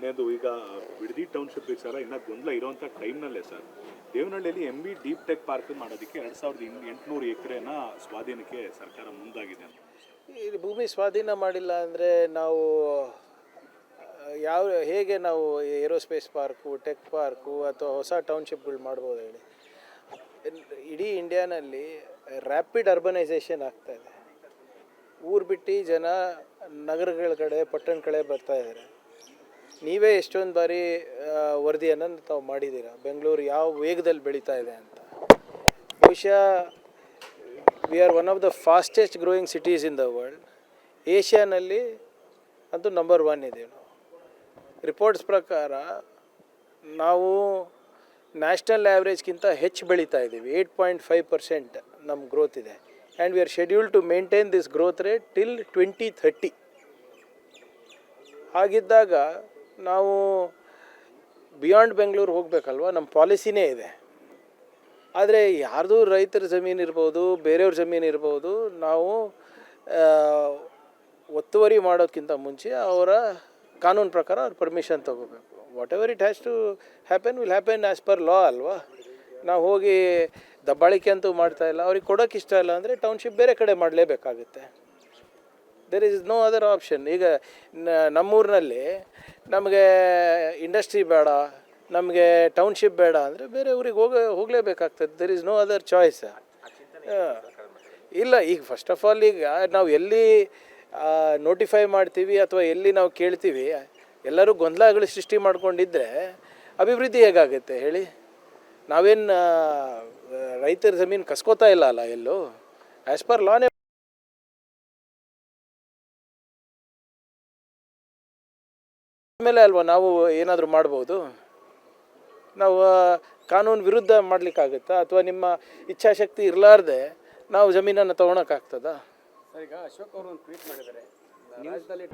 ಎರಡನೇದು ಈಗ ಬಿಡದಿ ಟೌನ್ಶಿಪ್ ವಿಚಾರ ಇನ್ನೂ ಗೊಂದಲ ಇರೋಂಥ ಟೈಮ್ನಲ್ಲೇ ಸರ್ ದೇವನಹಳ್ಳಿಯಲ್ಲಿ MB ಡೀಪ್ ಟೆಕ್ ಪಾರ್ಕ್ ಮಾಡೋದಕ್ಕೆ 2800 ಎಕರೆನ ಸ್ವಾಧೀನಕ್ಕೆ ಸರ್ಕಾರ ಮುಂದಾಗಿದೆ ಅಂತ. ಈ ಭೂಮಿ ಸ್ವಾಧೀನ ಮಾಡಿಲ್ಲ ಅಂದರೆ ನಾವು ಹೇಗೆ ನಾವು ಏರೋಸ್ಪೇಸ್ ಪಾರ್ಕು, ಟೆಕ್ ಪಾರ್ಕು ಅಥವಾ ಹೊಸ ಟೌನ್ಶಿಪ್ಗಳು ಮಾಡ್ಬೋದು ಹೇಳಿ? ಇಡೀ ಇಂಡಿಯಾನಲ್ಲಿ ರ್ಯಾಪಿಡ್ ಅರ್ಬನೈಸೇಷನ್ ಆಗ್ತಾಯಿದೆ. ಊರು ಬಿಟ್ಟು ಜನ ನಗರಗಳ ಕಡೆ, ಪಟ್ಟಣ ಕಡೆ ಬರ್ತಾ ಇದ್ದಾರೆ. ನೀವೇ ಎಷ್ಟೊಂದು ಬಾರಿ ವರದಿಯನ್ನು ತಾವು ಮಾಡಿದ್ದೀರ, ಬೆಂಗಳೂರು ಯಾವ ವೇಗದಲ್ಲಿ ಬೆಳೀತಾ ಇದೆ ಅಂತ. ಬಹುಶಃ we are one of the fastest growing cities in the world. ಏಷ್ಯಾನಲ್ಲಿ ಅಂತೂ ನಂಬರ್ 1 ಇದೆ. ರಿಪೋರ್ಟ್ಸ್ ಪ್ರಕಾರ ನಾವು ನ್ಯಾಷನಲ್ ಆ್ಯಾವ್ರೇಜ್ಗಿಂತ ಹೆಚ್ಚು ಬೆಳೀತಾ ಇದ್ದೀವಿ. 8.5% ನಮ್ಮ ಗ್ರೋತ್ ಇದೆ. And we are scheduled to maintain this growth rate till 2030. ಹಾಗಿದ್ದಾಗ ನಾವು ಬಿಯಾಂಡ್ ಬೆಂಗಳೂರು ಹೋಗಬೇಕಲ್ವ? ನಮ್ಮ ಪಾಲಿಸಿನೇ ಇದೆ. ಆದರೆ ಯಾರ್ದು ರೈತರ ಜಮೀನು ಇರ್ಬೋದು, ಬೇರೆಯವ್ರ ಜಮೀನು ಇರ್ಬೋದು, ನಾವು ಒತ್ತುವರಿ ಮಾಡೋದಕ್ಕಿಂತ ಮುಂಚೆ ಅವರ ಕಾನೂನು ಪ್ರಕಾರ ಅವ್ರ ಪರ್ಮಿಷನ್ ತೊಗೋಬೇಕು. Whatever it has to happen will happen as per law ಅಲ್ವಾ? ನಾವು ಹೋಗಿ ದಬ್ಬಾಳಿಕೆ ಅಂತೂ ಮಾಡ್ತಾಯಿಲ್ಲ. ಅವ್ರಿಗೆ ಕೊಡೋಕ್ಕೆ ಇಷ್ಟ ಇಲ್ಲ ಅಂದರೆ ಟೌನ್ಶಿಪ್ ಬೇರೆ ಕಡೆ ಮಾಡಲೇಬೇಕಾಗುತ್ತೆ. There is no other option. ಈಗ ನಮ್ಮೂರಿನಲ್ಲಿ ನಮಗೆ ಇಂಡಸ್ಟ್ರಿ ಬೇಡ, ನಮಗೆ ಟೌನ್ಶಿಪ್ ಬೇಡ ಅಂದರೆ ಬೇರೆ ಊರಿಗೆ ಹೋಗಲೇಬೇಕಾಗ್ತದೆ. There is no other choice. ಇಲ್ಲ, ಈಗ ಫಸ್ಟ್ ಆಫ್ ಆಲ್ ಈಗ ನಾವು ಎಲ್ಲಿ ನೋಟಿಫೈ ಮಾಡ್ತೀವಿ ಅಥವಾ ಎಲ್ಲಿ ನಾವು ಕೇಳ್ತೀವಿ, ಎಲ್ಲರೂ ಗೊಂದಲಗಳು ಸೃಷ್ಟಿ ಮಾಡ್ಕೊಂಡಿದ್ದರೆ ಅಭಿವೃದ್ಧಿ ಹೇಗಾಗುತ್ತೆ ಹೇಳಿ? ನಾವೇನು ರೈತರ ಜಮೀನು ಕಸ್ಕೋತಾ ಇಲ್ಲ ಅಲ್ಲ ಎಲ್ಲೂ. ಆ್ಯಸ್ ಪರ್ ಲಾನೇ ಆಮೇಲೆ ಅಲ್ವಾ ನಾವು ಏನಾದರೂ ಮಾಡ್ಬೋದು. ನಾವು ಕಾನೂನು ವಿರುದ್ಧ ಮಾಡಲಿಕ್ಕಾಗುತ್ತಾ? ಅಥವಾ ನಿಮ್ಮ ಇಚ್ಛಾಶಕ್ತಿ ಇರಲಾರ್ದೆ ನಾವು ಜಮೀನನ್ನು ತೊಗೊಳಕ್ಕಾಗ್ತದಾ? ಈಗ ಅಶೋಕ್ ಅವರು ಒಂದು ಟ್ವೀಟ್ ಮಾಡಿದ್ದಾರೆ, ರಾಜ್ಯದಲ್ಲಿ